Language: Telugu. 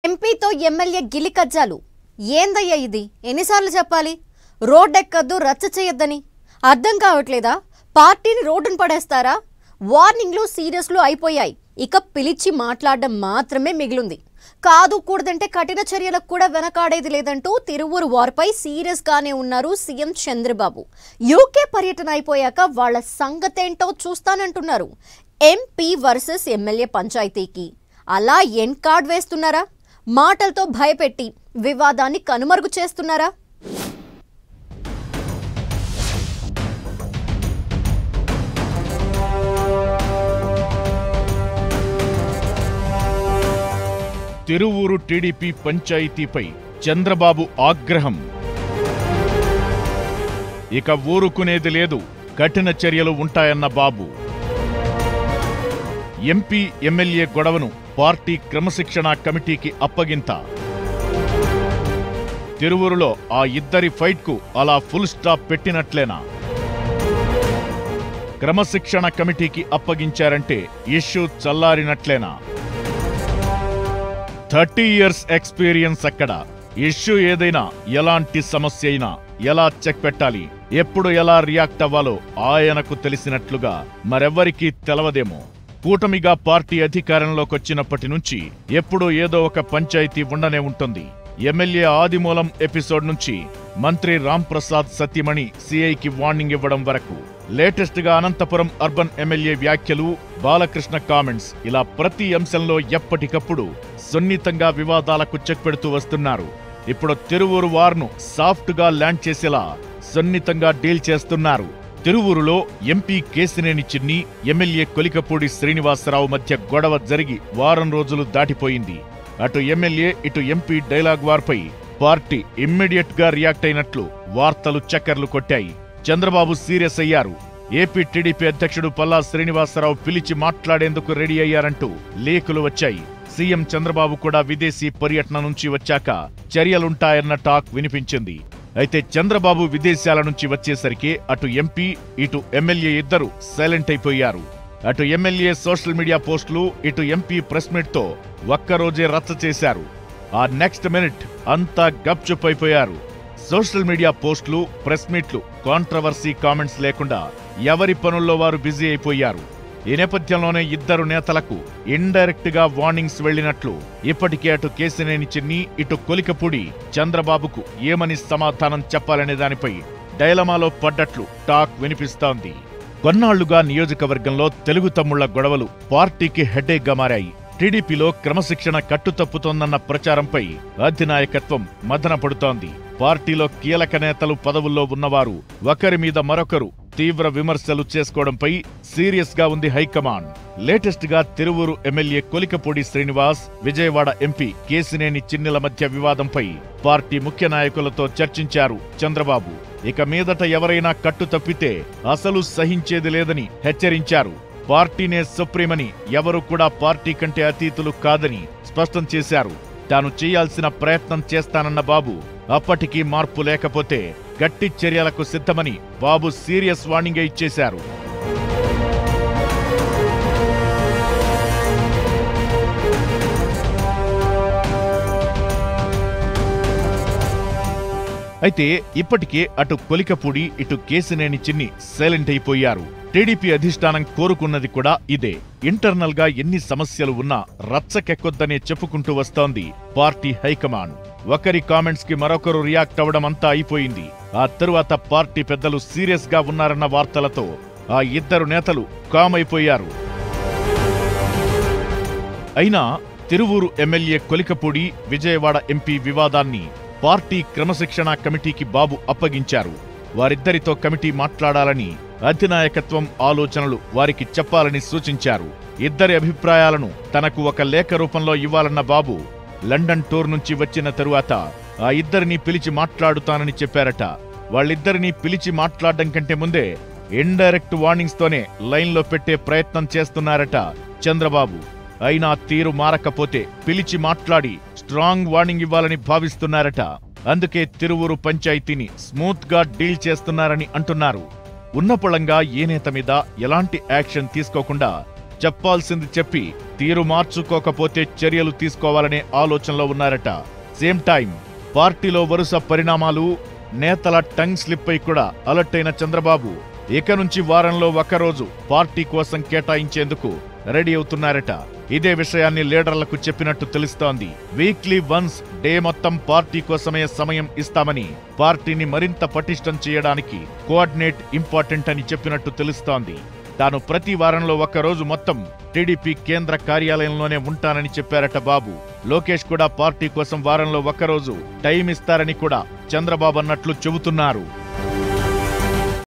ఎంపీతో ఎమ్మెల్యే గిలికజ్జాలు ఏందయ్యా ఇది? ఎన్నిసార్లు చెప్పాలి? రోడ్డెక్కద్దు, రచ్చ చేయొద్దని అర్థం కావట్లేదా? పార్టీని రోడ్డున పడేస్తారా? వార్నింగ్లు సీరియస్లు అయిపోయాయి. ఇక పిలిచి మాట్లాడడం మాత్రమే మిగిలింది. కాదు కూడదంటే కఠిన చర్యలకు కూడా వెనకాడేది లేదంటూ తిరువూరు వార్పై సీరియస్ గానే ఉన్నారు సీఎం చంద్రబాబు. యూకే పర్యటన అయిపోయాక వాళ్ళ సంగతేంటో చూస్తానంటున్నారు. ఎంపీ వర్సెస్ ఎమ్మెల్యే పంచాయతీకి అలా ఎండ్ కార్డ్ వేస్తున్నారా? మాటలతో భయపెట్టి వివాదాన్ని కనుమరుగు చేస్తున్నారా? తిరువూరు టీడీపీ పంచాయతీపై చంద్రబాబు ఆగ్రహం. ఇక ఊరుకునేది లేదు, కఠిన చర్యలు ఉంటాయన్న బాబు. ఎంపీ ఎమ్మెల్యే గొడవను పార్టీ క్రమశిక్షణా కమిటీకి అప్పగింత. తిరువూరులో ఆ ఇద్దరి ఫైట్కు అలా ఫుల్ స్టాప్ పెట్టినట్లేనా? క్రమశిక్షణ కమిటీకి అప్పగించారంటే ఇష్యూ చల్లారినట్లేనా? 30 ఇయర్స్ ఎక్స్పీరియన్స్ అక్కడ. ఇష్యూ ఏదైనా, ఎలాంటి సమస్య అయినా ఎలా చెక్ పెట్టాలి, ఎప్పుడు ఎలా రియాక్ట్ అవ్వాలో ఆయనకు తెలిసినట్లుగా మరెవ్వరికీ తెలవదేమో. కూటమిగా పార్టీ అధికారంలోకొచ్చినప్పటి నుంచి ఎప్పుడూ ఏదో ఒక పంచాయతీ ఉండనే ఉంటుంది. ఎమ్మెల్యే ఆదిమూలం ఎపిసోడ్ నుంచి మంత్రి రాంప్రసాద్ సత్యమణి సిఐకి వార్నింగ్ ఇవ్వడం వరకు, లేటెస్ట్ గా అనంతపురం అర్బన్ ఎమ్మెల్యే వ్యాఖ్యలు, బాలకృష్ణ కామెంట్స్, ఇలా ప్రతి అంశంలో ఎప్పటికప్పుడు సున్నితంగా వివాదాలకు చెక్ పెడుతూ వస్తున్నారు. ఇప్పుడు తిరువూరు వార్ను సాఫ్ట్ గా ల్యాండ్ చేసేలా సున్నితంగా డీల్ చేస్తున్నారు. తిరువూరులో ఎంపీ కేశినేని చిన్ని, ఎమ్మెల్యే కొలికపూడి శ్రీనివాసరావు మధ్య గొడవ జరిగి వారం రోజులు దాటిపోయింది. అటు ఎమ్మెల్యే ఇటు ఎంపీ డైలాగ్ వార్పై పార్టీ ఇమ్మీడియట్ గా రియాక్ట్ అయినట్లు వార్తలు చక్కర్లు కొట్టాయి. చంద్రబాబు సీరియస్ అయ్యారు. ఏపీ టీడీపీ అధ్యక్షుడు పల్లా శ్రీనివాసరావు పిలిచి మాట్లాడేందుకు రెడీ అయ్యారంటూ లీకులు వచ్చాయి. సీఎం చంద్రబాబు కూడా విదేశీ పర్యటన నుంచి వచ్చాక చర్యలుంటాయన్న టాక్ వినిపించింది. అయితే చంద్రబాబు విదేశాల నుంచి వచ్చేసరికి అటు ఎంపీ ఇటు ఎమ్మెల్యే ఇద్దరు సైలెంట్ అయిపోయారు. అటు ఎమ్మెల్యే సోషల్ మీడియా పోస్టులు, ఇటు ఎంపీ ప్రెస్ మీట్ తో ఒక్కరోజే రచ్చ చేశారు. ఆ నెక్స్ట్ మినిట్ అంతా గప్చుప్ అయిపోయారు. సోషల్ మీడియా పోస్టులు, ప్రెస్ మీట్లు, కాంట్రవర్సీ కామెంట్స్ లేకుండా ఎవరి పనుల్లో వారు బిజీ అయిపోయారు. ఈ నేపథ్యంలోనే ఇద్దరు నేతలకు ఇండైరెక్ట్ గా వార్నింగ్స్ వెళ్లినట్లు ఇప్పటికే అటు కేశినేని చిన్ని, ఇటు కొలికపూడి చంద్రబాబుకు ఏమని సమాధానం చెప్పాలనే దానిపై డైలమాలో పడ్డట్లు టాక్ వినిపిస్తోంది. కొన్నాళ్లుగా నియోజకవర్గంలో తెలుగు తమ్ముళ్ల గొడవలు పార్టీకి హెడేక్ గా మారాయి. టీడీపీలో క్రమశిక్షణ కట్టుతప్పుతోందన్న ప్రచారంపై అధినాయకత్వం మదన పడుతోంది. పార్టీలో కీలక నేతలు పదవుల్లో ఉన్నవారు ఒకరి మీద మరొకరు తీవ్ర విమర్శలు చేసుకోవడంపై సీరియస్ గా ఉంది హైకమాండ్. లేటెస్ట్ గా తిరువూరు ఎమ్మెల్యే కొలికపూడి శ్రీనివాస్, విజయవాడ ఎంపీ కేశినేని చిన్నిల మధ్య వివాదంపై పార్టీ ముఖ్య నాయకులతో చర్చించారు చంద్రబాబు. ఇక మీదట ఎవరైనా కట్టు తప్పితే అసలు సహించేది లేదని హెచ్చరించారు. పార్టీనే సుప్రీమని, ఎవరు కూడా పార్టీ కంటే అతీతులు కాదని స్పష్టం చేశారు. తాను చేయాల్సిన ప్రయత్నం చేస్తానన్న బాబు, అప్పటికీ మార్పు లేకపోతే గట్టి చర్యలకు సిద్ధమని బాబు సీరియస్ వార్నింగే ఇచ్చేశారు. అయితే ఇప్పటికే అటు కొలికపూడి ఇటు కేశినేని చిన్ని సైలెంట్ అయిపోయారు. టీడీపీ అధిష్టానం కోరుకున్నది కూడా ఇదే. ఇంటర్నల్ గా ఎన్ని సమస్యలు ఉన్నా రచ్చకెక్కొద్దనే చెప్పుకుంటూ వస్తోంది పార్టీ హైకమాండ్. ఒకరి కామెంట్స్ కి మరొకరు రియాక్ట్ అవ్వడం అంతా అయిపోయింది. ఆ తరువాత పార్టీ పెద్దలు సీరియస్ గా ఉన్నారన్న వార్తలతో ఆ ఇద్దరు నేతలు కామ్ అయిపోయారు. అయినా తిరువూరు ఎమ్మెల్యే కొలికపూడి, విజయవాడ ఎంపీ వివాదాన్ని పార్టీ క్రమశిక్షణా కమిటీకి బాబు అప్పగించారు. వారిద్దరితో కమిటీ మాట్లాడాలని, అధినాయకత్వం ఆలోచనలు వారికి చెప్పాలని సూచించారు. ఇద్దరి అభిప్రాయాలను తనకు ఒక లేఖ రూపంలో ఇవ్వాలన్న బాబు లండన్ టూర్ నుంచి వచ్చిన తరువాత ఆ ఇద్దరిని పిలిచి మాట్లాడుతానని చెప్పారట. వాళ్ళిద్దరినీ పిలిచి మాట్లాడడం కంటే ముందే ఇండైరెక్ట్ వార్నింగ్స్ తోనే లైన్లో పెట్టే ప్రయత్నం చేస్తున్నారట చంద్రబాబు. అయినా తీరు మారకపోతే పిలిచి మాట్లాడి స్ట్రాంగ్ వార్నింగ్ ఇవ్వాలని భావిస్తున్నారట. అందుకే తిరువూరు పంచాయతీని స్మూత్ గా డీల్ చేస్తున్నారని అంటున్నారు. ఉన్నపళంగా ఏ నేత మీద ఎలాంటి యాక్షన్ తీసుకోకుండా చెప్పాల్సింది చెప్పి తీరు మార్చుకోకపోతే చర్యలు తీసుకోవాలనే ఆలోచనలో ఉన్నారట. సేమ్ టైం పార్టీలో వరుస పరిణామాలు, నేతల టంగ్ స్లిప్ పై కూడా అలర్ట్ అయిన చంద్రబాబు ఇక నుంచి వారంలో ఒకరోజు పార్టీ కోసం కేటాయించేందుకు రెడీ అవుతున్నారట. ఇదే విషయాన్ని లీడర్లకు చెప్పినట్టు తెలుస్తోంది. వీక్లీ వన్స్ డే మొత్తం పార్టీ కోసమే సమయం ఇస్తామని, పార్టీని మరింత పటిష్టం చేయడానికి కోఆర్డినేట్ ఇంపార్టెంట్ అని చెప్పినట్టు తెలుస్తోంది. తాను ప్రతి వారంలో ఒక్కరోజు మొత్తం టీడీపీ కేంద్ర కార్యాలయంలోనే ఉంటానని చెప్పారట బాబు. లోకేష్ కూడా పార్టీ కోసం వారంలో ఒక్కరోజు టైం ఇస్తారని కూడా చంద్రబాబు అన్నట్లు చెబుతున్నారు.